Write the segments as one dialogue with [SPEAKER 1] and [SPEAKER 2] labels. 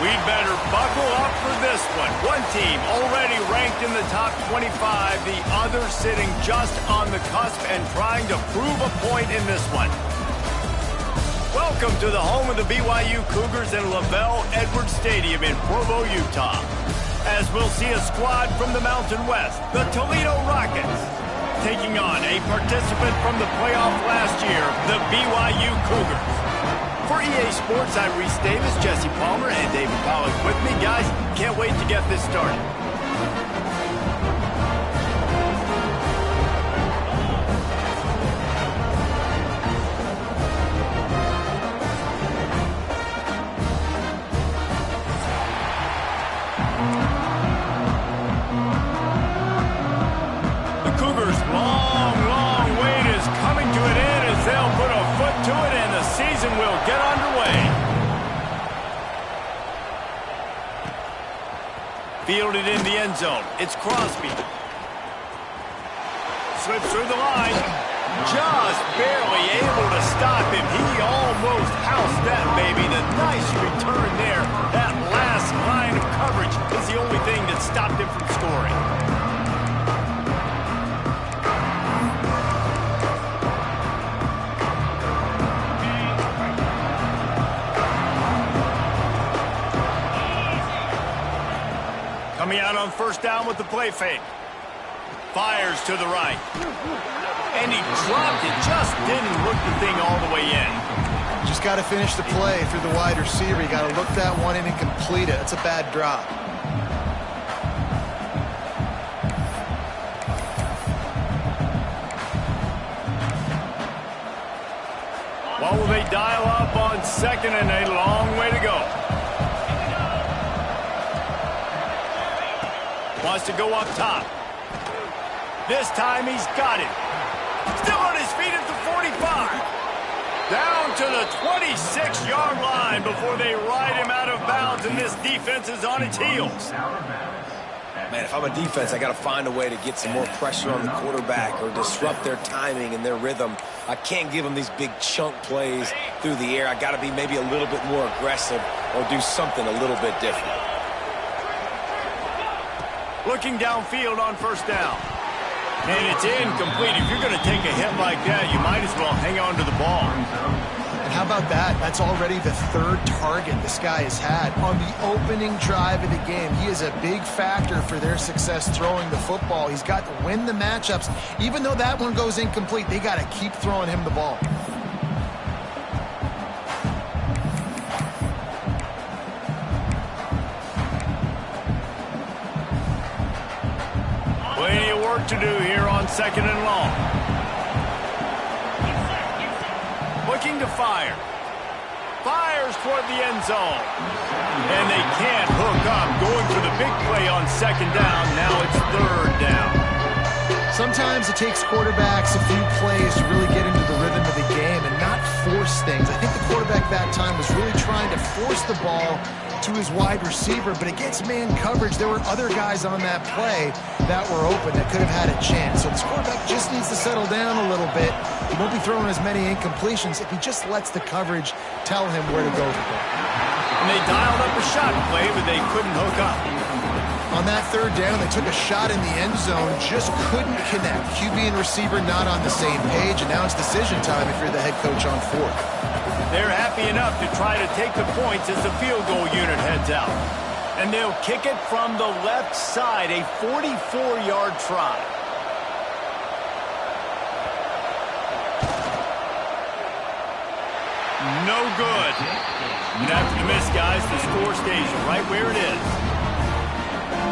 [SPEAKER 1] We'd better buckle up for this one. One team already ranked in the top 25, the other sitting just on the cusp and trying to prove a point in this one. Welcome to the home of the BYU Cougars in LaVell Edwards Stadium in Provo, Utah. As we'll see a squad from the Mountain West, the Toledo Rockets, taking on a participant from the playoff last year, the BYU Cougars. For EA Sports, I'm Reese Davis, Jesse Palmer, and David Pollock with me. Guys, can't wait to get this started. The Cougars' long wait is coming to an end as they'll put a foot to it, and the season will get underway. Fielded in the end zone. It's Crosby. Slips through the line. Just barely able to stop him. He almost housed that baby. The nice return there. That last line of coverage is the only thing that stopped him from scoring. Coming out on first down with the play fake. Fires to the right. And he dropped it. Just didn't look the thing all the way in.
[SPEAKER 2] Just got to finish the play through the wide receiver. You got to look that one in and complete it. It's a bad drop.
[SPEAKER 1] What will they dial up on second and a long way to go? Wants to go up top. This time he's got it. Still on his feet at the 45. Down to the 26-yard line before they ride him out of bounds, and this defense is on its heels.
[SPEAKER 3] Man, if I'm a defense, I got to find a way to get some more pressure on the quarterback or disrupt their timing and their rhythm. I can't give them these big chunk plays through the air. I got to be maybe a little bit more aggressive or do something a little bit different.
[SPEAKER 1] Looking downfield on first down. And it's incomplete. If you're going to take a hit like that, you might as well hang on to the ball.
[SPEAKER 2] And how about that? That's already the third target this guy has had on the opening drive of the game. He is a big factor for their success throwing the football. He's got to win the matchups. Even though that one goes incomplete, they got to keep throwing him the ball.
[SPEAKER 1] Plenty of work to do here on second and long. Looking to fire. Fires toward the end zone. And they can't hook up. Going for the big play on second down. Now it's third down.
[SPEAKER 2] Sometimes it takes quarterbacks a few plays to really get into the rhythm of the game and not force things. I think the quarterback that time was really trying to force the ball to his wide receiver, but against man coverage, there were other guys on that play that were open that could have had a chance. So this quarterback just needs to settle down a little bit. He won't be throwing as many incompletions if he just lets the coverage tell him where to go with it.
[SPEAKER 1] And they dialed up a shot play, but they couldn't hook up.
[SPEAKER 2] On that third down, they took a shot in the end zone, just couldn't connect. QB and receiver not on the same page, and now it's decision time if you're the head coach on fourth.
[SPEAKER 1] They're happy enough to try to take the points as the field goal unit heads out. And they'll kick it from the left side, a 44-yard try. No good. And after the miss, guys, the score stays right where it is.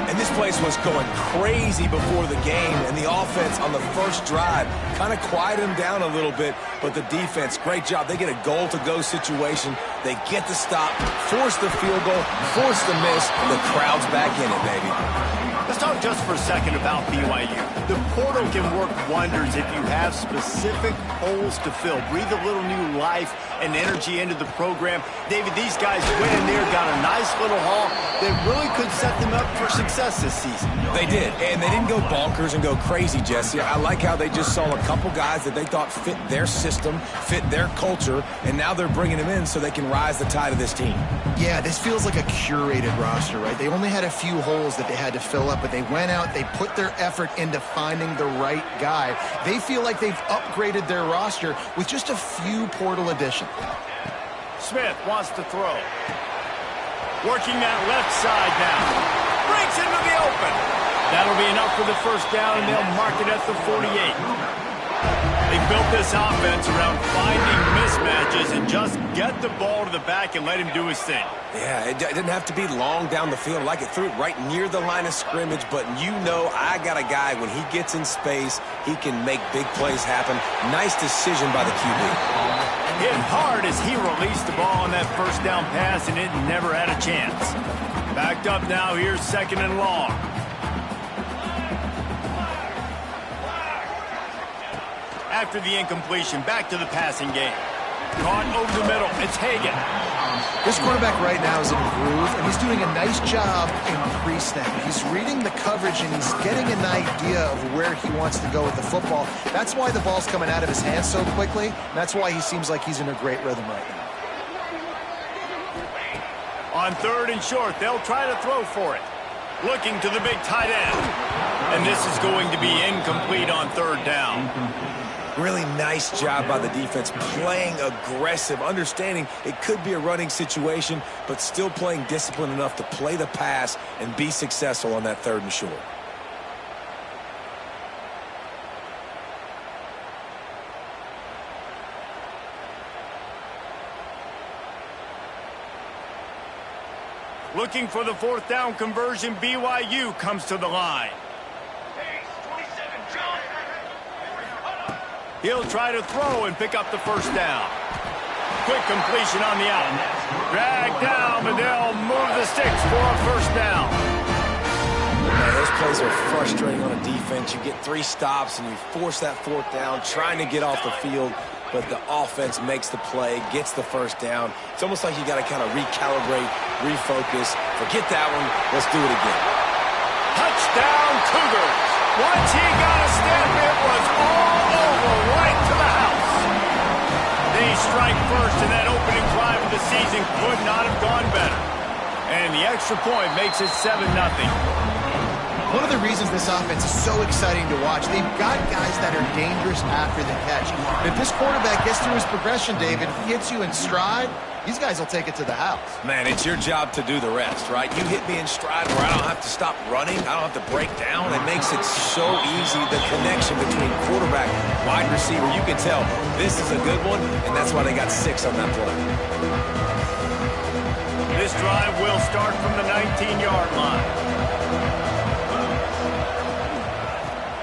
[SPEAKER 3] And this place was going crazy before the game, and the offense on the first drive kind of quieted them down a little bit, but the defense, great job. They get a goal-to-go situation. They get the stop, force the field goal, force the miss. The crowd's back in it, baby.
[SPEAKER 1] Let's talk just for a second about BYU. The portal can work wonders if you have specific holes to fill. Breathe a little new life and energy into the program. David, these guys went in there, got a nice little haul that really could set them up for success this season.
[SPEAKER 3] They did, and they didn't go bonkers and go crazy, Jesse. I like how they just saw a couple guys that they thought fit their system, fit their culture, and now they're bringing them in so they can rise the tide of this team.
[SPEAKER 2] Yeah, this feels like a curated roster, right? They only had a few holes that they had to fill up, but they went out, they put their effort into finding the right guy. They feel like they've upgraded their roster with just a few portal additions.
[SPEAKER 1] Smith wants to throw. Working that left side now. Breaks into the open. That'll be enough for the first down, and they'll mark it at the 48. They built this offense around finding mismatches and just get the ball to the back and let him do his thing.
[SPEAKER 3] Yeah, it didn't have to be long down the field. Like it threw it right near the line of scrimmage, but you know I got a guy, when he gets in space, he can make big plays happen. Nice decision by the QB.
[SPEAKER 1] Hit hard as he released the ball on that first down pass, and it never had a chance. Backed up now, here's 2nd and long. After the incompletion, back to the passing game. Caught over the middle, it's Hagan.
[SPEAKER 2] This quarterback right now is in a groove, and he's doing a nice job in pre-snap. He's reading the coverage, and he's getting an idea of where he wants to go with the football. That's why the ball's coming out of his hands so quickly, and that's why he seems like he's in a great rhythm right now.
[SPEAKER 1] On 3rd and short, they'll try to throw for it. Looking to the big tight end. And this is going to be incomplete on 3rd down.
[SPEAKER 3] Really nice job by the defense, playing aggressive, understanding it could be a running situation, but still playing disciplined enough to play the pass and be successful on that 3rd and short.
[SPEAKER 1] Looking for the 4th down conversion, BYU comes to the line. He'll try to throw and pick up the first down. Quick completion on the out. Drag down, but they'll move the sticks for a first down.
[SPEAKER 3] Man, those plays are frustrating on a defense. You get 3 stops and you force that 4th down, trying to get off the field, but the offense makes the play, gets the first down. It's almost like you got to kind of recalibrate, refocus. Forget that one. Let's do it again.
[SPEAKER 1] Touchdown, Cougars. Once he got a step, it was all over, right to the house. They strike first, and that opening drive of the season could not have gone better. And the extra point makes it 7-0.
[SPEAKER 2] One of the reasons this offense is so exciting to watch, they've got guys that are dangerous after the catch. But if this quarterback gets through his progression, David, if he hits you in stride, these guys will take it to the house.
[SPEAKER 3] Man, it's your job to do the rest, right? You hit me in stride where I don't have to stop running. I don't have to break down. It makes it so easy, the connection between quarterback, wide receiver. You can tell this is a good one, and that's why they got 6 on that play.
[SPEAKER 1] This drive will start from the 19-yard line.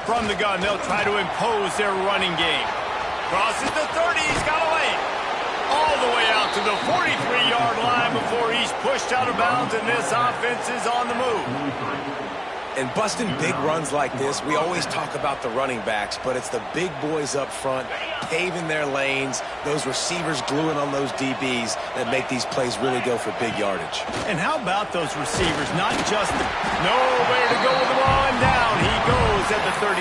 [SPEAKER 1] From the gun, they'll try to impose their running game. Crosses the 30, he's got a lane. All the way out to the 43-yard line before he's pushed out of bounds, and this offense is on the move.
[SPEAKER 3] And busting big runs like this, we always talk about the running backs, but it's the big boys up front, paving their lanes, those receivers gluing on those DBs that make these plays really go for big yardage.
[SPEAKER 1] And how about those receivers? Not just nowhere to go with the ball, and down he goes at the 39.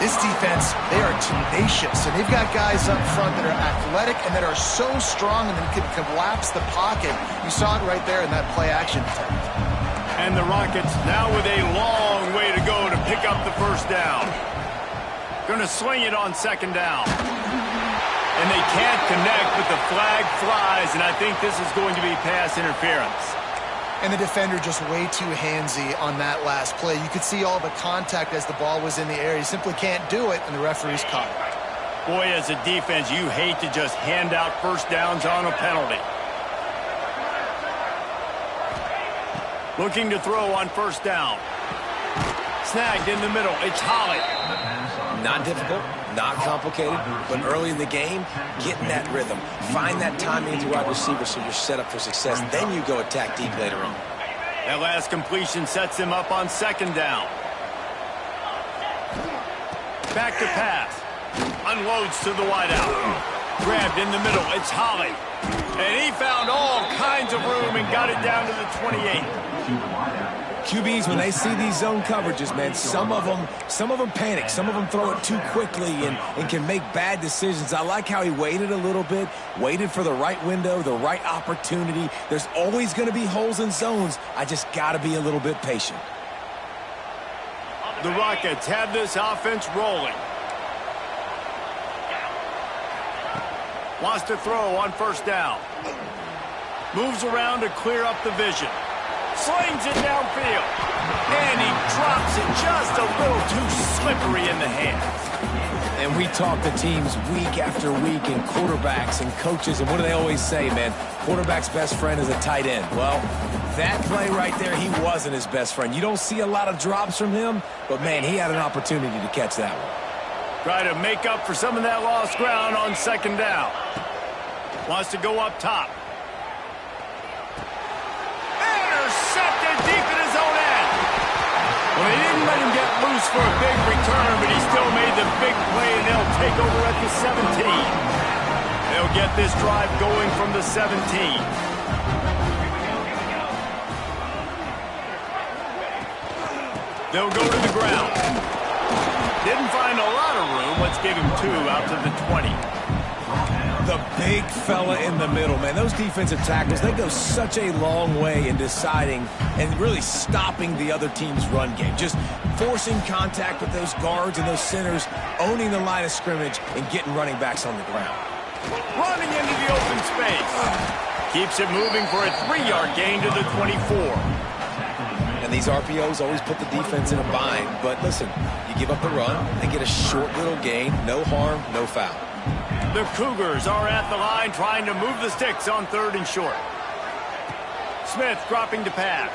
[SPEAKER 2] This defense, they are tenacious, and they've got guys up front that are athletic and that are so strong and that can collapse the pocket. You saw it right there in that play-action attempt.
[SPEAKER 1] And the Rockets now with a long way to go to pick up the first down. Going to swing it on 2nd down. And they can't connect, but the flag flies, and I think this is going to be pass interference.
[SPEAKER 2] And the defender just way too handsy on that last play. You could see all the contact as the ball was in the air. He simply can't do it, and the referee's caught it.
[SPEAKER 1] Boy, as a defense, you hate to just hand out first downs on a penalty. Looking to throw on 1st down. Snagged in the middle. It's Holly.
[SPEAKER 3] Not difficult, not complicated, but early in the game, getting that rhythm. Find that timing into wide receiver so you're set up for success. Then you go attack deep later on.
[SPEAKER 1] That last completion sets him up on second down. Back to pass. Unloads to the wideout. Grabbed in the middle. It's Holly. And he found all kinds of room and got it down to the 28.
[SPEAKER 3] QBs, when they see these zone coverages, man, some of them panic. Some of them throw it too quickly and can make bad decisions. I like how he waited a little bit, waited for the right window, the right opportunity. There's always going to be holes in zones. I just got to be a little bit patient.
[SPEAKER 1] The Rockets have this offense rolling. Wants to throw on first down. Moves around to clear up the vision. Slings it downfield. And he drops it just a little too slippery in the hands.
[SPEAKER 3] And we talk to teams week after week and quarterbacks and coaches, and what do they always say, man? Quarterback's best friend is a tight end. Well, that play right there, he wasn't his best friend. You don't see a lot of drops from him, but, man, he had an opportunity to catch that one.
[SPEAKER 1] Try to make up for some of that lost ground on second down. Wants to go up top. Intercepted deep in his own end. Well, they didn't let him get loose for a big return, but he still made the big play, and they'll take over at the 17. They'll get this drive going from the 17. They'll go to the ground. Didn't find a lot of room. Let's give him 2 out to the 20.
[SPEAKER 3] The big fella in the middle, man. Those defensive tackles, they go such a long way in deciding and really stopping the other team's run game. Just forcing contact with those guards and those centers, owning the line of scrimmage, and getting running backs on the ground.
[SPEAKER 1] Running into the open space. Keeps it moving for a 3-yard gain to the 24.
[SPEAKER 3] And these RPOs always put the defense in a bind. But listen, you give up the run, they get a short little gain, no harm, no foul.
[SPEAKER 1] The Cougars are at the line trying to move the sticks on 3rd and short. Smith dropping to pass.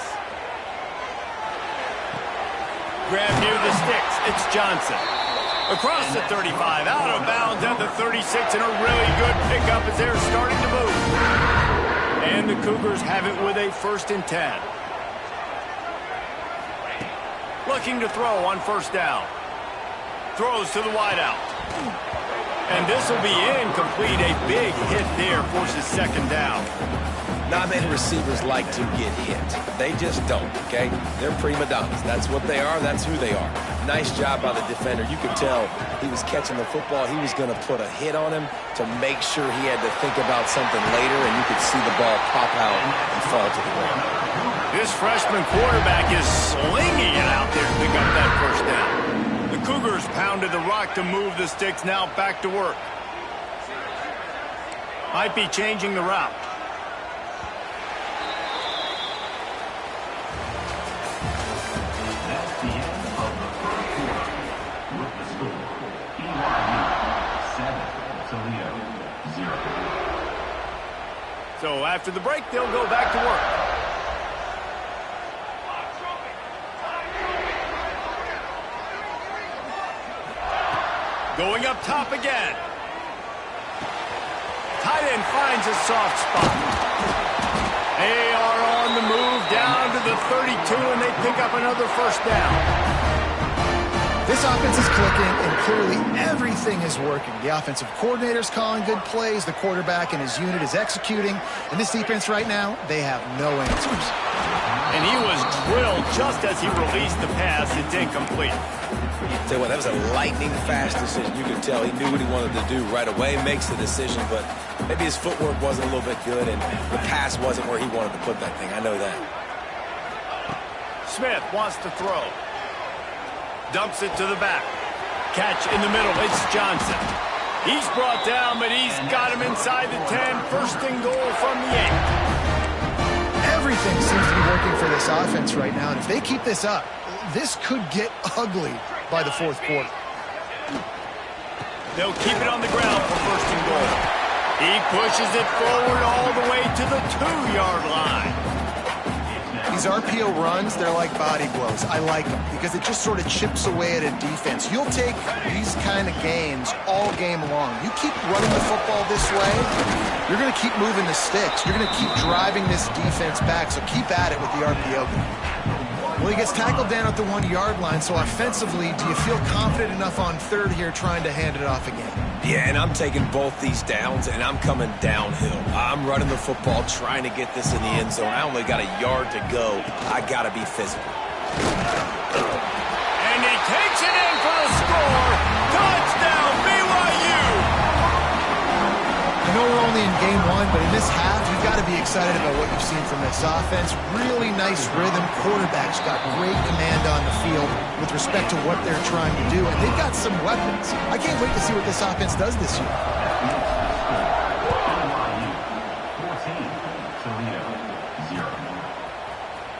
[SPEAKER 1] Grab near the sticks. It's Johnson. Across the 35, out of bounds at the 36, and a really good pickup as they're starting to move. And the Cougars have it with a 1st and 10. Looking to throw on first down. Throws to the wideout. And this will be incomplete. A big hit there forces second down.
[SPEAKER 3] Not many receivers like to get hit. They just don't, okay? They're prima donnas. That's what they are. That's who they are. Nice job by the defender. You could tell he was catching the football. He was going to put a hit on him to make sure he had to think about something later, and you could see the ball pop out and fall to the ground.
[SPEAKER 1] This freshman quarterback is slinging it out there to pick up that first down. The Cougars pounded the rock to move the sticks, now back to work. Might be changing the route.
[SPEAKER 4] That's the end of the first quarter. With the score, BYU 7, Toledo 0.
[SPEAKER 1] So after the break, they'll go back to work. Going up top again. Tight end finds a soft spot. They are on the move down to the 32, and they pick up another first down.
[SPEAKER 2] This offense is clicking, and clearly everything is working. The offensive coordinator's calling good plays. The quarterback and his unit is executing. And this defense right now, they have no answers.
[SPEAKER 1] And he was drilled just as he released the pass. It's incomplete.
[SPEAKER 3] Tell you what, that was a lightning-fast decision. You could tell he knew what he wanted to do right away, makes the decision, but maybe his footwork wasn't a little bit good, and the pass wasn't where he wanted to put that thing. I know that.
[SPEAKER 1] Smith wants to throw. Dumps it to the back. Catch in the middle. It's Johnson. He's brought down, but he's got him inside the 10. First and goal from the 8.
[SPEAKER 2] Everything seems to be working for this offense right now, and if they keep this up, this could get ugly by the 4th quarter.
[SPEAKER 1] They'll keep it on the ground for first and goal. He pushes it forward all the way to the 2-yard line.
[SPEAKER 2] These RPO runs, they're like body blows. I like them because it just sort of chips away at a defense. You'll take these kind of gains all game long. You keep running the football this way, you're going to keep moving the sticks. You're going to keep driving this defense back, so keep at it with the RPO game. Well, he gets tackled down at the 1-yard line, so offensively, do you feel confident enough on third here trying to hand it off again?
[SPEAKER 3] Yeah, and I'm taking both these downs, and I'm coming downhill. I'm running the football, trying to get this in the end zone. I only got a yard to go. I got to be physical.
[SPEAKER 1] And he takes it in for the score. Touchdown, BYU!
[SPEAKER 2] I know we're only in game one, but in this half, you've got to be excited about what you've seen from this offense. Really nice rhythm. Quarterback's got great command on the field with respect to what they're trying to do, and they've got some weapons. I can't wait to see what this offense does this year.
[SPEAKER 4] 14, Toledo, 0.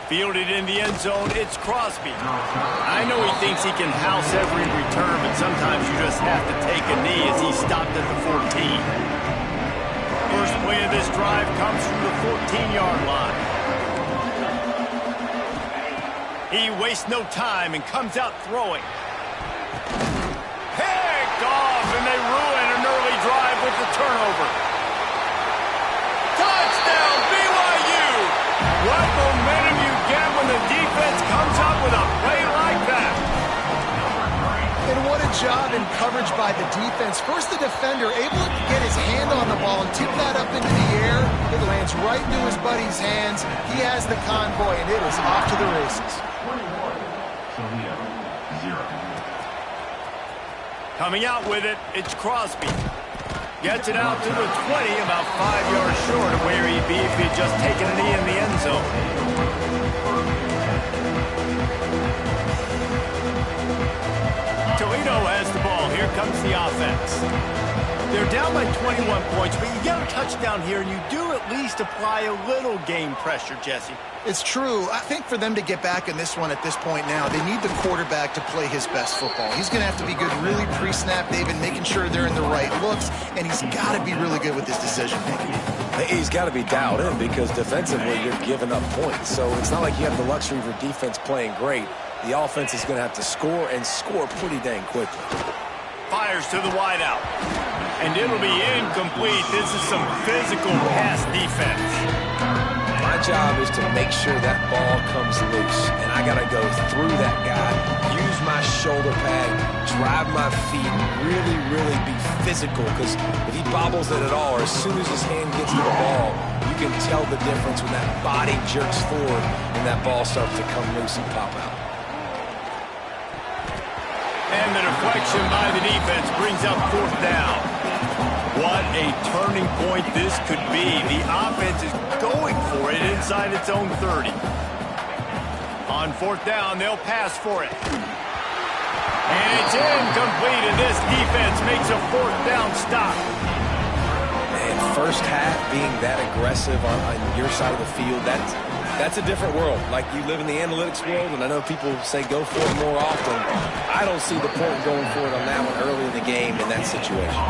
[SPEAKER 1] Fielded in the end zone, it's Crosby. I know he thinks he can house every return, but sometimes you just have to take a knee as he stopped at the 14. First play of this drive comes from the 14-yard line. He wastes no time and comes out throwing. Picked off, and they ruin an early drive with the turnover. Touchdown, BYU! What momentum you get when the defense comes up with a play like that.
[SPEAKER 2] And what a job in coverage by the defense. First, the defender able to get his hand on the ball and tip that up into the air. It lands right into his buddy's hands. He has the convoy, and it is off to the races.
[SPEAKER 4] 21, Toledo, 0.
[SPEAKER 1] Coming out with it, it's Crosby. Gets it out to the 20, about 5 yards short of where he'd be if he'd just taken a knee in the end zone. Toledo has the ball. Here comes the offense. They're down by 21 points, but you get a touchdown here, and you do at least apply a little game pressure, Jesse.
[SPEAKER 2] It's true. I think for them to get back in this one at this point now, they need the quarterback to play his best football. He's going to have to be good really pre-snap, David, making sure they're in the right looks, and he's got to be really good with his decision-making.
[SPEAKER 3] He's got to be dialed in because defensively you're giving up points. So it's not like you have the luxury of your defense playing great. The offense is going to have to score and score pretty dang quickly.
[SPEAKER 1] Fires to the wideout. And it'll be incomplete. This is some physical pass defense.
[SPEAKER 3] My job is to make sure that ball comes loose. And I got to go through that guy, use my shoulder pad, drive my feet, really be physical. Because if he bobbles it at all, or as soon as his hand gets to the ball, you can tell the difference when that body jerks forward and that ball starts to come loose and pop out.
[SPEAKER 1] And the deflection by the defense brings up fourth down. What a turning point this could be. The offense is going for it inside its own 30. On fourth down, they'll pass for it. And it's incomplete, and this defense makes a fourth down stop.
[SPEAKER 3] And first half being that aggressive on your side of the field, that's a different world. Like, you live in the analytics world, and I know people say go for it more often. I don't see the point going for it on that one early in the game in that situation.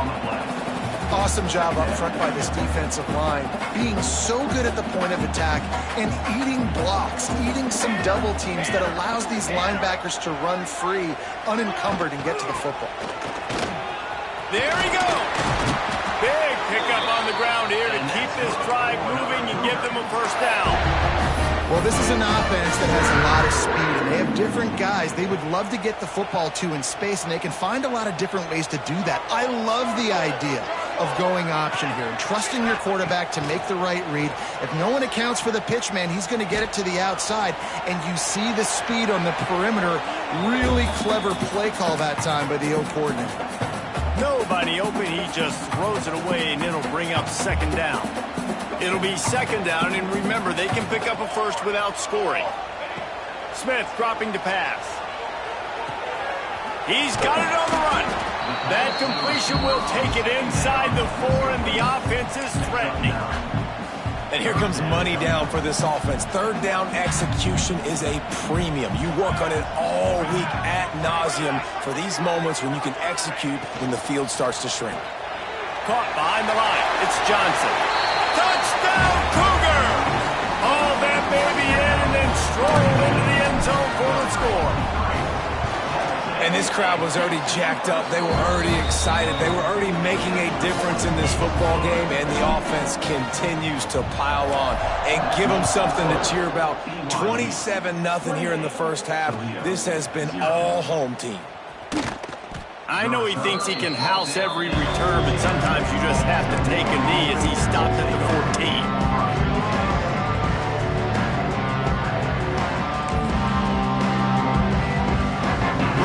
[SPEAKER 2] Awesome job up front by this defensive line, being so good at the point of attack and eating blocks, eating some double teams that allows these linebackers to run free, unencumbered, and get to the football.
[SPEAKER 1] There he goes. Big pickup on the ground here to keep this drive moving and give them a first down.
[SPEAKER 2] Well, this is an offense that has a lot of speed, and they have different guys they would love to get the football to in space, and they can find a lot of different ways to do that. I love the idea of going option here and trusting your quarterback to make the right read. If no one accounts for the pitch man, he's going to get it to the outside, and you see the speed on the perimeter. Really clever play call that time by the O coordinator.
[SPEAKER 1] Nobody open, he just throws it away, and it'll bring up second down. It'll be second down, and remember, they can pick up a first without scoring. Smith dropping to pass. He's got it on the run. That completion will take it inside the 4, and the offense is threatening.
[SPEAKER 3] And here comes money down for this offense. Third down execution is a premium. You work on it all week ad nauseum for these moments when you can execute when the field starts to shrink.
[SPEAKER 1] Caught behind the line. It's Johnson. Touchdown, Cougar! Haul that baby in and then stroll into the end zone for the score.
[SPEAKER 3] And this crowd was already jacked up. They were already excited. They were already making a difference in this football game, and the offense continues to pile on and give them something to cheer about. 27-0 here in the first half. This has been all home team.
[SPEAKER 1] I know he thinks he can house every return, but sometimes you just have to take a knee as he stopped at the 14.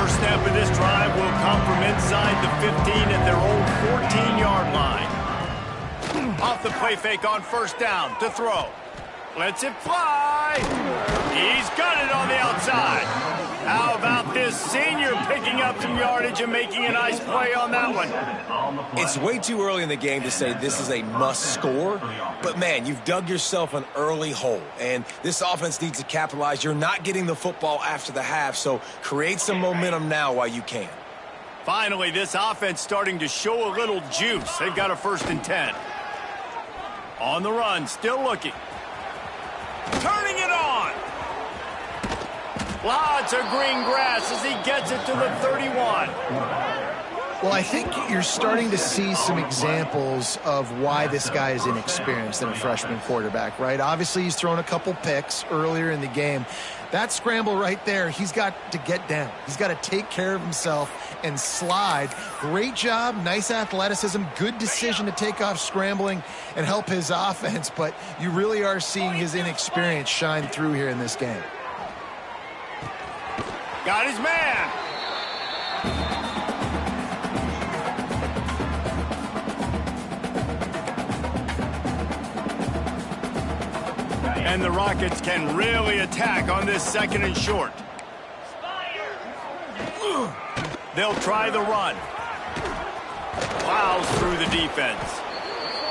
[SPEAKER 1] Snap of this drive will come from inside the 15 at their own 14-yard line. Off the play fake on first down to throw. Lets it fly. He's got it on the outside. How about this senior picking up some yardage and making a nice play on that one?
[SPEAKER 3] It's way too early in the game to say this is a must score, but man, you've dug yourself an early hole, and this offense needs to capitalize. You're not getting the football after the half, so create some momentum now while you can.
[SPEAKER 1] Finally, this offense starting to show a little juice. They've got a 1st and 10. On the run, still looking. Turning it on. Lots of green grass as he gets it to the 31.
[SPEAKER 2] Well, I think you're starting to see some examples of why this guy is inexperienced in a freshman quarterback, right? Obviously, he's thrown a couple picks earlier in the game. That scramble right there, he's got to get down. He's got to take care of himself and slide. Great job, nice athleticism, good decision to take off scrambling and help his offense, but you really are seeing his inexperience shine through here in this game.
[SPEAKER 1] Got his man. And the Rockets can really attack on this 2nd and short. They'll try the run. Plows through the defense.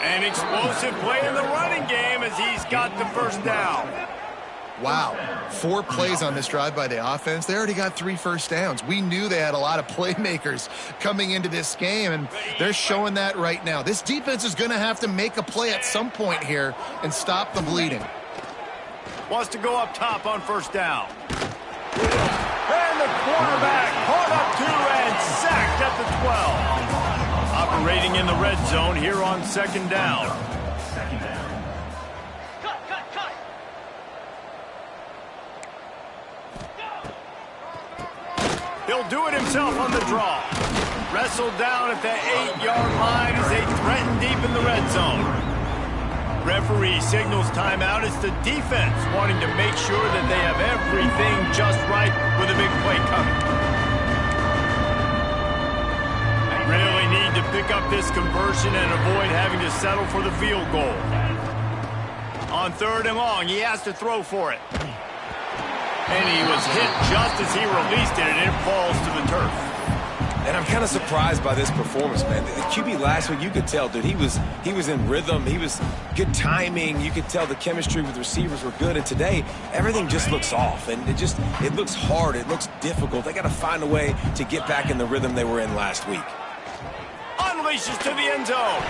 [SPEAKER 1] An explosive play in the running game as he's got the 1st down.
[SPEAKER 2] Wow, 4 plays on this drive by the offense. They already got 3 first downs. We knew they had a lot of playmakers coming into this game, and they're showing that right now. This defense is going to have to make a play at some point here and stop the bleeding.
[SPEAKER 1] Wants to go up top on 1st down. And the quarterback caught up to and sacked at the 12. Operating in the red zone here on 2nd down. He'll do it himself on the draw. Wrestled down at the 8-yard line as they threaten deep in the red zone. Referee signals timeout. It's the defense wanting to make sure that they have everything just right with a big play coming. Really need to pick up this conversion and avoid having to settle for the field goal. On 3rd and long, he has to throw for it. And he was hit just as he released it, and it falls to the turf.
[SPEAKER 3] And I'm kind of surprised by this performance, man. The QB last week, you could tell, dude, he was in rhythm. He was good timing. You could tell the chemistry with receivers were good. And today, everything just looks off. And it looks hard. It looks difficult. They got to find a way to get back in the rhythm they were in last week.
[SPEAKER 1] Unleashes to the end zone.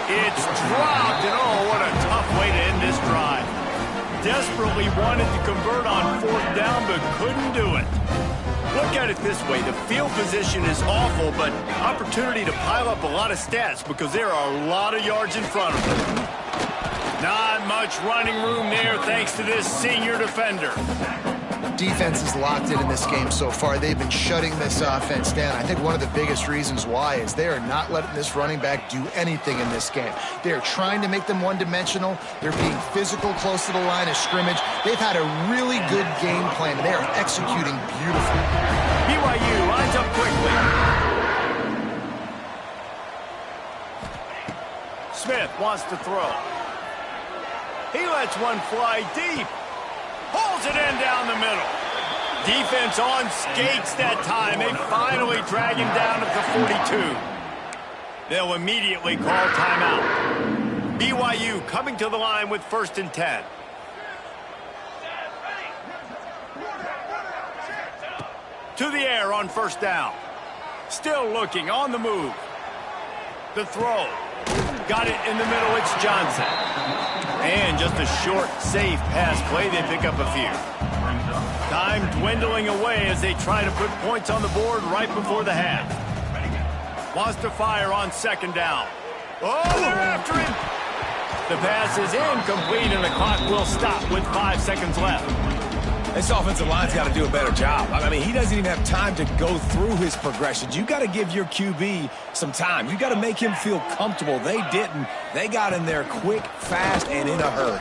[SPEAKER 1] It's dropped, and oh, what a tough way to end this drive. Desperately wanted to convert on 4th down, but couldn't do it. Look at it this way. The field position is awful, but opportunity to pile up a lot of stats because there are a lot of yards in front of them. Not much running room there thanks to this senior defender.
[SPEAKER 2] Defense is locked in this game so far. They've been shutting this offense down. I think one of the biggest reasons why is they are not letting this running back do anything in this game. They are trying to make them one-dimensional. They're being physical close to the line of scrimmage. They've had a really good game plan, and they are executing beautifully.
[SPEAKER 1] BYU lines up quickly. Smith wants to throw. He lets one fly deep. Pulls it in down the middle. Defense on skates that time. They finally drag him down at the 42. They'll immediately call timeout. BYU coming to the line with 1st and 10. To the air on 1st down. Still looking on the move. The throw. Got it in the middle. It's Johnson. And just a short, safe pass play, they pick up a few. Time dwindling away as they try to put points on the board right before the half. Wants to fire on second down. Oh, they're after him. The pass is incomplete, and the clock will stop with 5 seconds left.
[SPEAKER 3] This offensive line's got to do a better job. I mean, he doesn't even have time to go through his progressions. You got to give your QB some time. You got to make him feel comfortable. They didn't. They got in there quick, fast, and in a hurry.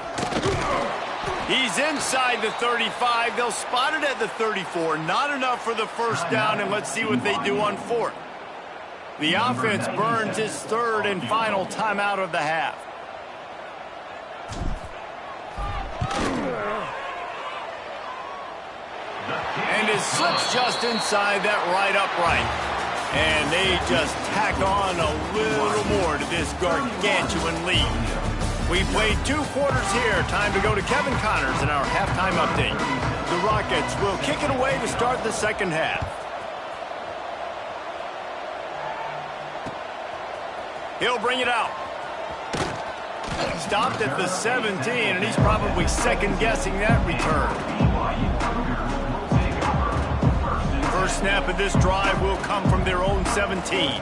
[SPEAKER 1] He's inside the 35. They'll spot it at the 34. Not enough for the first down, and let's see what they do on fourth. The offense burns its third and final timeout of the half. And it slips just inside that right upright. And they just tack on a little more to this gargantuan lead. We played 2 quarters here. Time to go to Kevin Connors in our halftime update. The Rockets will kick it away to start the second half. He'll bring it out. Stopped at the 17, and he's probably second-guessing that return. First snap of this drive will come from their own 17.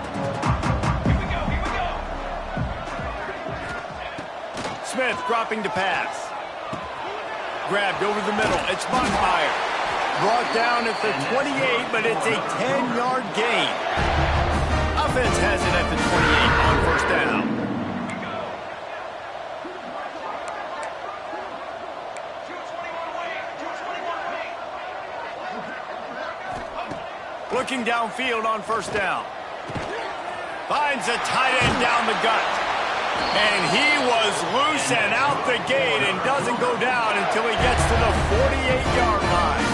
[SPEAKER 1] Smith dropping to pass. Grabbed over the middle. It's Bonfire. Brought down at the 28, but it's a 10-yard gain. Offense has it at the 28 on first down. Looking downfield on first down. Finds a tight end down the gut. And he was loose and out the gate and doesn't go down until he gets to the 48-yard line.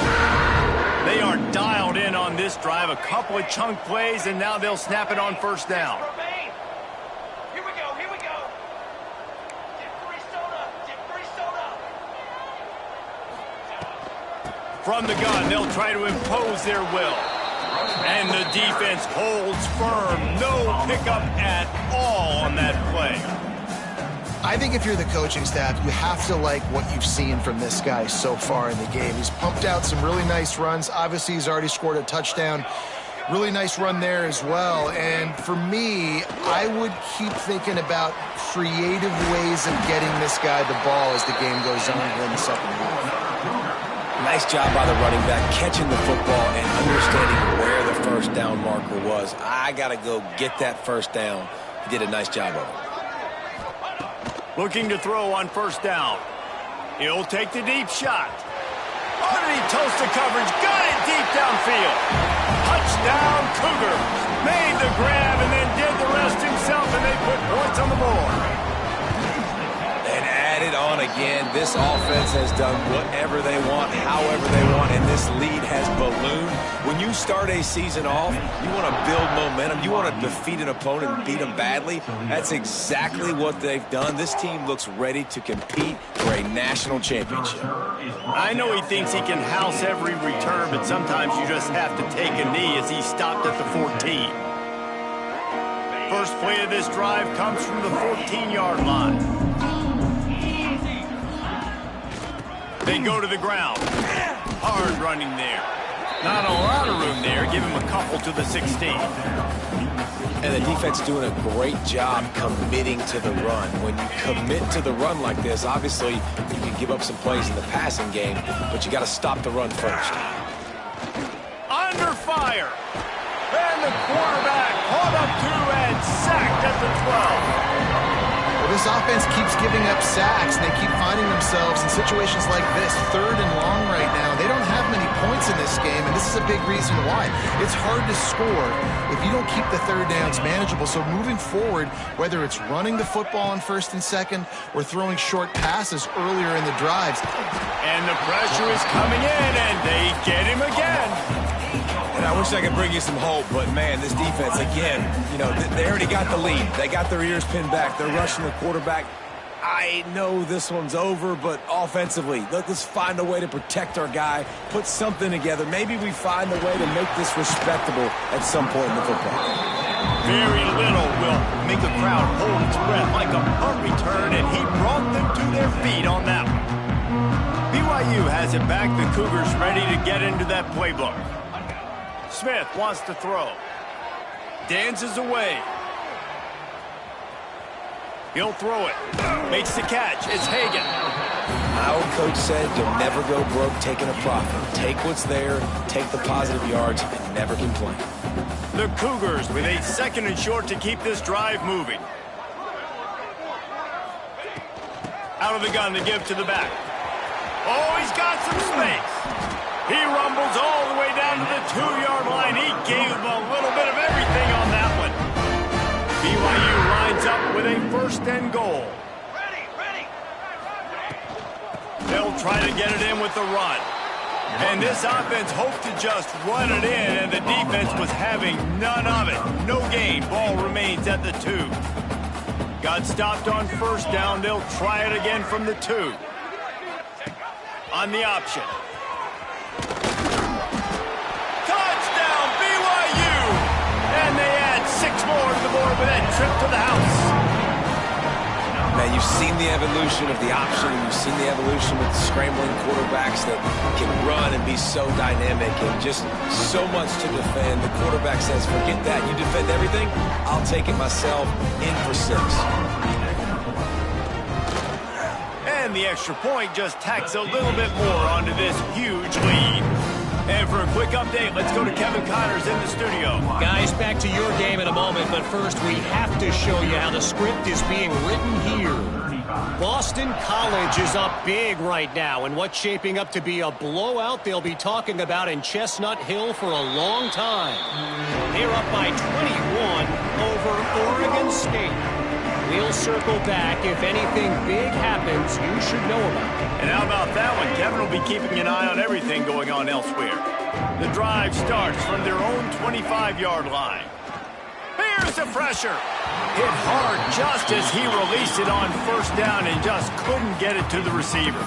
[SPEAKER 1] They are dialed in on this drive. A couple of chunk plays, and now they'll snap it on first down.
[SPEAKER 5] Here we go, here we go.
[SPEAKER 1] From the gun, they'll try to impose their will. And the defense holds firm. No pickup at all on that play.
[SPEAKER 2] I think if you're the coaching staff, you have to like what you've seen from this guy so far in the game. He's pumped out some really nice runs. Obviously, he's already scored a touchdown. Really nice run there as well. And for me, I would keep thinking about creative ways of getting this guy the ball as the game goes on in the second half.
[SPEAKER 3] Nice job by the running back, catching the football and understanding where the first down marker was. I got to go get that first down. He did a nice job of it.
[SPEAKER 1] Looking to throw on first down. He'll take the deep shot. Underneath toast to coverage. Got it deep downfield. Touchdown Cougars. Made the grab and then did the rest himself, and they put points on the board.
[SPEAKER 3] And added on again. This offense has done whatever they want, however they want, and this lead has ballooned. When you start a season off, you want to build momentum. You want to defeat an opponent and beat them badly. That's exactly what they've done. This team looks ready to compete for a national championship.
[SPEAKER 1] I know he thinks he can house every return, but sometimes you just have to take a knee as he stopped at the 14. First play of this drive comes from the 14-yard line. They go to the ground. Hard running there. Not a lot of room there. Give him a couple to the 16.
[SPEAKER 3] And the defense doing a great job committing to the run. When you commit to the run like this, obviously you can give up some plays in the passing game, but you got to stop the run first.
[SPEAKER 1] Under fire. And the quarterback caught up to and sacked at the 12.
[SPEAKER 2] Well, this offense keeps giving up sacks, and they keep finding themselves in situations like this, third and long right now. They don't have many points in this game, and this is a big reason why. It's hard to score if you don't keep the third downs manageable. So moving forward, whether it's running the football on first and second or throwing short passes earlier in the drives.
[SPEAKER 1] And the pressure is coming in, and they get him again.
[SPEAKER 3] And I wish I could bring you some hope, but, man, this defense, again, you know, they already got the lead. They got their ears pinned back. They're rushing the quarterback. I know this one's over, but offensively, let's find a way to protect our guy, put something together. Maybe we find a way to make this respectable at some point in the football.
[SPEAKER 1] Very little will make a crowd hold its breath like a punt return, and he brought them to their feet on that one. BYU has it back. The Cougars ready to get into that playbook. Smith wants to throw. Dances away. He'll throw it. Makes the catch. It's Hagan.
[SPEAKER 3] My old coach said you'll never go broke taking a profit. Take what's there, take the positive yards, and never complain.
[SPEAKER 1] The Cougars with a 2nd and short to keep this drive moving. Out of the gun to give to the back. Oh, he's got some space. He rumbles all the way down to the 2-yard line. He gave him a little bit of everything on that one. BYU lines up with a 1st and goal.
[SPEAKER 5] Ready.
[SPEAKER 1] They'll try to get it in with the run. And this offense hoped to just run it in, and the defense was having none of it. No gain. Ball remains at the 2. Got stopped on 1st down. They'll try it again from the 2. On the option. Touchdown, BYU! And they add 6 more to the board with that trip to the house.
[SPEAKER 3] Man, you've seen the evolution of the option. You've seen the evolution with scrambling quarterbacks that can run and be so dynamic and just so much to defend. The quarterback says, forget that. You defend everything, I'll take it myself. In for 6.
[SPEAKER 1] And the extra point just tacks a little bit more onto this huge lead. And for a quick update, let's go to Kevin Connors in the studio.
[SPEAKER 6] Guys, back to your game in a moment, but first we have to show you how the script is being written here. Boston College is up big right now, and what's shaping up to be a blowout they'll be talking about in Chestnut Hill for a long time. They're up by 21 over Oregon State. We'll circle back. If anything big happens, you should know about it.
[SPEAKER 1] And how about that one? Kevin will be keeping an eye on everything going on elsewhere. The drive starts from their own 25-yard line. Here's the pressure. Hit hard just as he released it on 1st down and just couldn't get it to the receiver.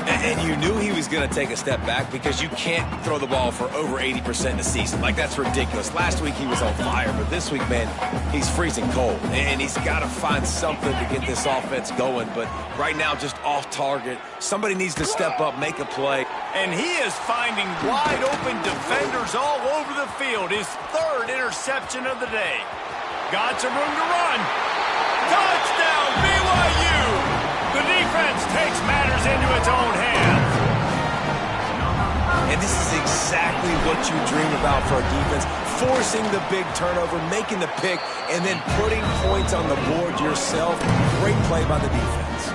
[SPEAKER 3] And you knew he was going to take a step back because you can't throw the ball for over 80% in a season. Like, that's ridiculous. Last week he was on fire, but this week, man, he's freezing cold. And he's got to find something to get this offense going. But right now, just off target. Somebody needs to step up, make a play.
[SPEAKER 1] And he is finding wide open defenders all over the field. His 3rd interception of the day. Got some room to run. Touchdown, BYU! The defense takes matters into its own hands.
[SPEAKER 3] And this is exactly what you dream about for a defense. Forcing the big turnover, making the pick, and then putting points on the board yourself. Great play by the defense.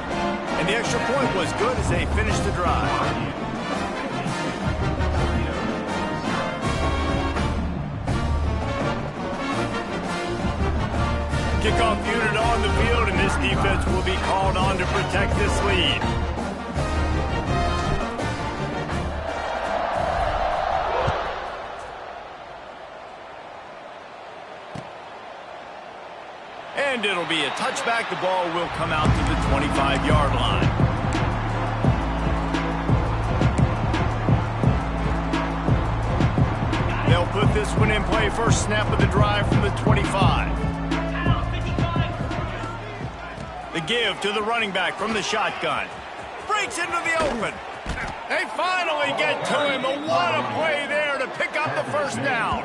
[SPEAKER 1] And the extra point was good as they finished the drive. Kickoff unit on the field, and this defense will be called on to protect this lead. And it'll be a touchback. The ball will come out to the 25-yard line. They'll put this one in play. First snap of the drive from the 25. The give to the running back from the shotgun. Breaks into the open. They finally get to him. But what a play there to pick up the 1st down.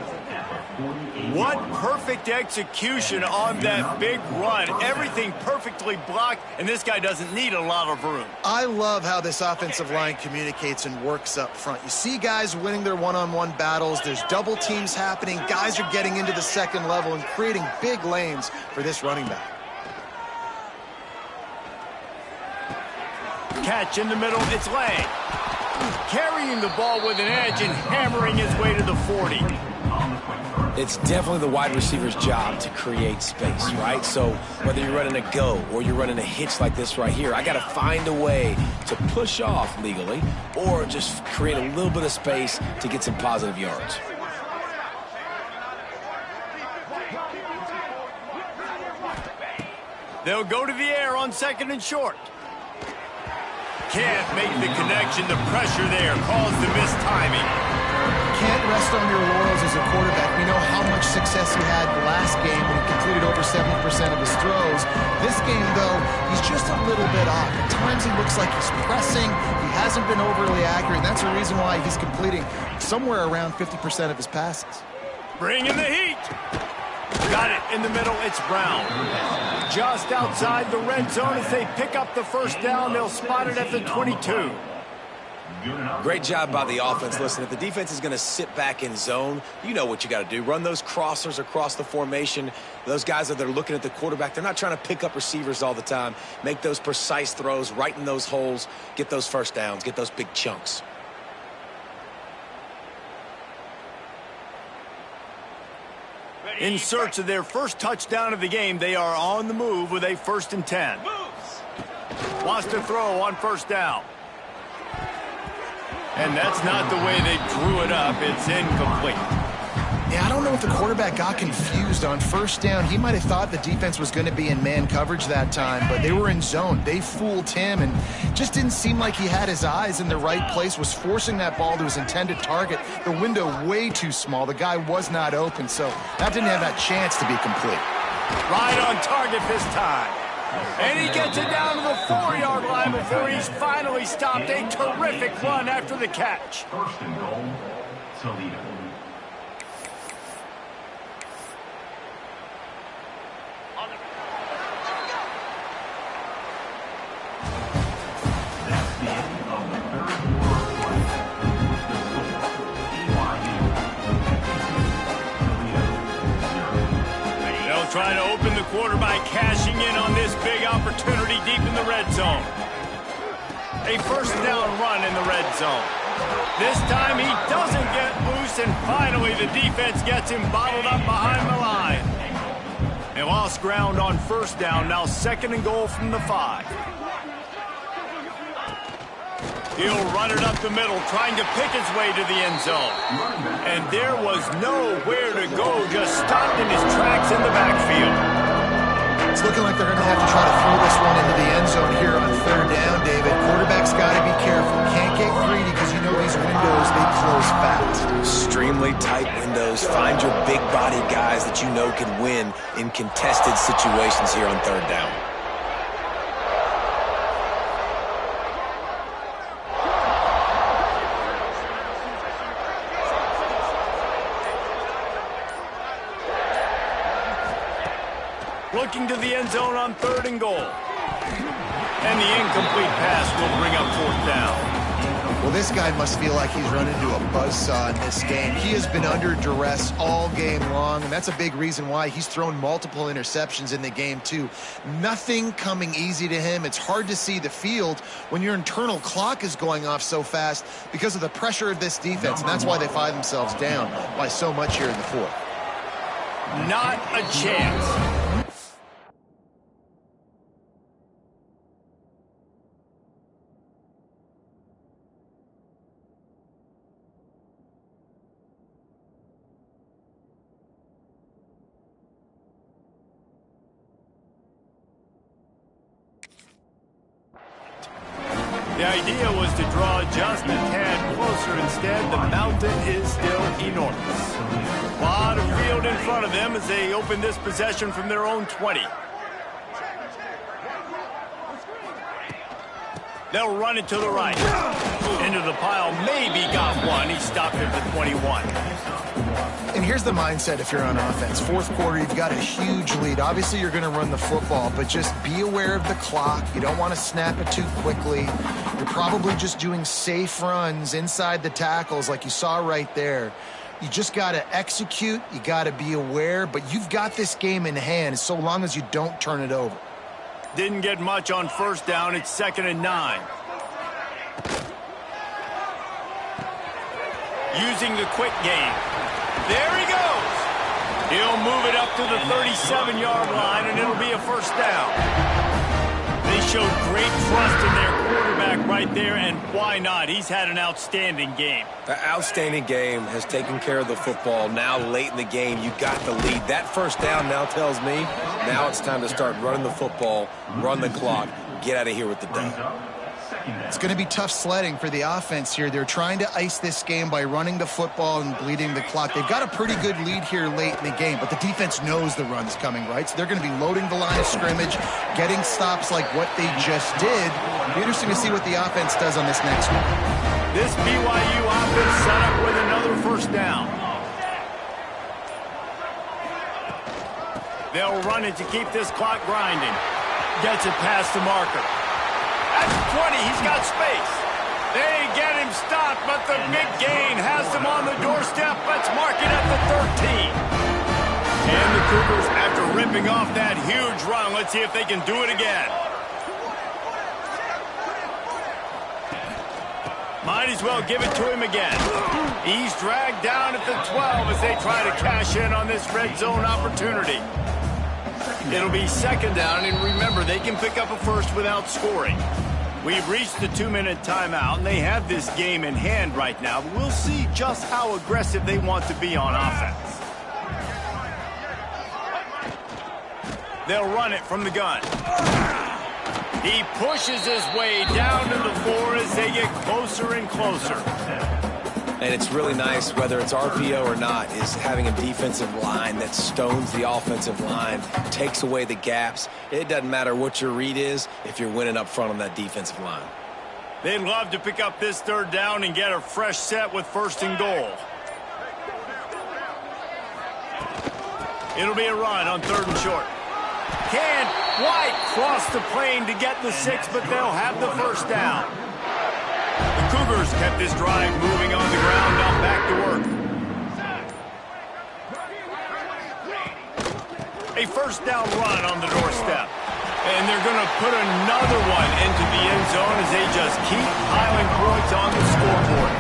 [SPEAKER 1] What perfect execution on that big run. Everything perfectly blocked, and this guy doesn't need a lot of room.
[SPEAKER 2] I love how this offensive line communicates and works up front. You see guys winning their one-on-one battles. There's double teams happening. Guys are getting into the 2nd level and creating big lanes for this running back.
[SPEAKER 1] Catch in the middle, it's Lang. Carrying the ball with an edge and hammering his way to the 40.
[SPEAKER 3] It's definitely the wide receiver's job to create space, right? So whether you're running a go or you're running a hitch like this right here, I got to find a way to push off legally or just create a little bit of space to get some positive yards.
[SPEAKER 1] They'll go to the air on 2nd and short. Can't make the connection. The pressure there caused the missed timing.
[SPEAKER 2] Can't rest on your laurels as a quarterback. We know how much success success he had last game when he completed over 70% of his throws. This game, though, he's just a little bit off. At times he looks like he's pressing. He hasn't been overly accurate, and that's the reason why he's completing somewhere around 50% of his passes.
[SPEAKER 1] Bring in the heat. Got it in the middle. It's Brown. Just outside the red zone as they pick up the first down. They'll spot it at the 22.
[SPEAKER 3] Great job by the offense. Listen, if the defense is going to sit back in zone, you know what you got to do. Run those crossers across the formation. Those guys that are looking at the quarterback, they're not trying to pick up receivers all the time. Make those precise throws, right in those holes, get those first downs, get those big chunks.
[SPEAKER 1] In search of their first touchdown of the game, they are on the move with a 1st and 10. Wants to throw on first down. And that's not the way they drew it up. It's incomplete.
[SPEAKER 2] Yeah, I don't know if the quarterback got confused on first down. He might have thought the defense was going to be in man coverage that time, but they were in zone. They fooled him and just didn't seem like he had his eyes in the right place, was forcing that ball to his intended target. The window way too small. The guy was not open, so that didn't have that chance to be complete.
[SPEAKER 1] Right on target this time. And he gets it down to the 4-yard line before he's finally stopped. A terrific run after the catch.
[SPEAKER 4] 1st and goal, Toledo. That's the end of the 3rd quarter play. The score, BYU 52, Toledo 0.
[SPEAKER 1] They'll try to open the quarter by cashing in on this big opportunity deep in the red zone. A first down run in the red zone. This time he doesn't get loose, and finally the defense gets him bottled up behind the line. They lost ground on first down, now 2nd and goal from the 5. He'll run it up the middle, trying to pick his way to the end zone. And there was nowhere to go, just stopped in his tracks in the backfield.
[SPEAKER 2] It's looking like they're going to have to try to throw this one into the end zone here on 3rd down, David. Quarterback's got to be careful. Can't get greedy because you know these windows, they close fast.
[SPEAKER 3] Extremely tight windows. Find your big body guys that you know can win in contested situations here on 3rd down.
[SPEAKER 1] Looking to the end zone on 3rd and goal. And the incomplete pass will bring up 4th down.
[SPEAKER 2] Well, this guy must feel like he's run into a buzzsaw in this game. He has been under duress all game long, and that's a big reason why he's thrown multiple interceptions in the game, too. Nothing coming easy to him. It's hard to see the field when your internal clock is going off so fast because of the pressure of this defense, and that's why they find themselves down by so much here in the 4th.
[SPEAKER 1] Not a chance. The idea was to draw just a tad closer. Instead, the mountain is still enormous. A lot of field in front of them as they open this possession from their own 20. They'll run it to the right. Into the pile, maybe got one. He stopped at the 21.
[SPEAKER 2] And here's the mindset if you're on offense. 4th quarter, you've got a huge lead. Obviously, you're going to run the football, but just be aware of the clock. You don't want to snap it too quickly. You're probably just doing safe runs inside the tackles like you saw right there. You just got to execute. You got to be aware, but you've got this game in hand so long as you don't turn it over.
[SPEAKER 1] Didn't get much on first down. It's 2nd and 9. Using the quick game. There he goes. He'll move it up to the 37-yard line, and it'll be a first down. They showed great trust in their quarterback right there, and why not? He's had an outstanding game.
[SPEAKER 3] The outstanding game has taken care of the football. Now late in the game, you got the lead. That first down now tells me now it's time to start running the football, run the clock, get out of here with the dub.
[SPEAKER 2] It's going to be tough sledding for the offense here. They're trying to ice this game by running the football and bleeding the clock. They've got a pretty good lead here late in the game, but the defense knows the run's coming, right? So they're going to be loading the line of scrimmage, getting stops like what they just did. It'll be interesting to see what the offense does on this next one.
[SPEAKER 1] This BYU offense set up with another first down. They'll run it to keep this clock grinding. Gets it past the marker. At the 20, he's got space. They get him stopped, but the big gain has them on the doorstep. Let's mark it at the 13. And the Cougars, after ripping off that huge run, let's see if they can do it again. Might as well give it to him again. He's dragged down at the 12 as they try to cash in on this red zone opportunity. It'll be second down, and remember, they can pick up a first without scoring. We've reached the 2-minute timeout, and they have this game in hand right now. But we'll see just how aggressive they want to be on offense. They'll run it from the gun. He pushes his way down to the floor as they get closer and closer.
[SPEAKER 3] And it's really nice, whether it's RPO or not, is having a defensive line that stones the offensive line, takes away the gaps. It doesn't matter what your read is if you're winning up front on that defensive line.
[SPEAKER 1] They'd love to pick up this third down and get a fresh set with first and goal. It'll be a run on third and short. Can White cross the plane to get the 6, but they'll have the first down. The Cougars kept this drive moving on the ground. Now back to work. A first down run on the doorstep. And they're going to put another one into the end zone as they just keep piling points on the scoreboard.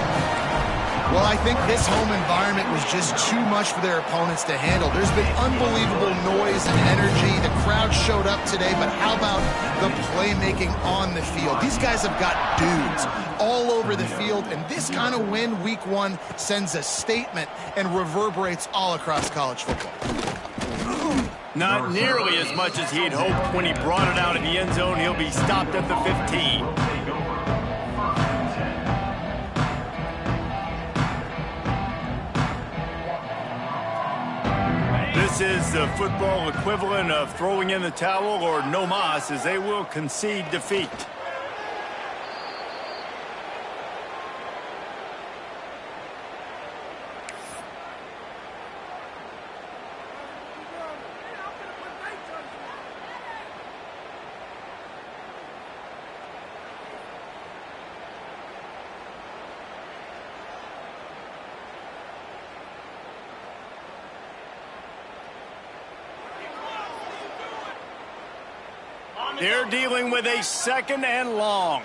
[SPEAKER 2] Well, I think this home environment was just too much for their opponents to handle. There's been unbelievable noise and energy. The crowd showed up today, but how about the playmaking on the field? These guys have got dudes all over the field, and this kind of win week 1 sends a statement and reverberates all across college football.
[SPEAKER 1] Not nearly as much as he'd hoped when he brought it out of the end zone. He'll be stopped at the 15. This is the football equivalent of throwing in the towel or no mas, as they will concede defeat. They're dealing with a second and long.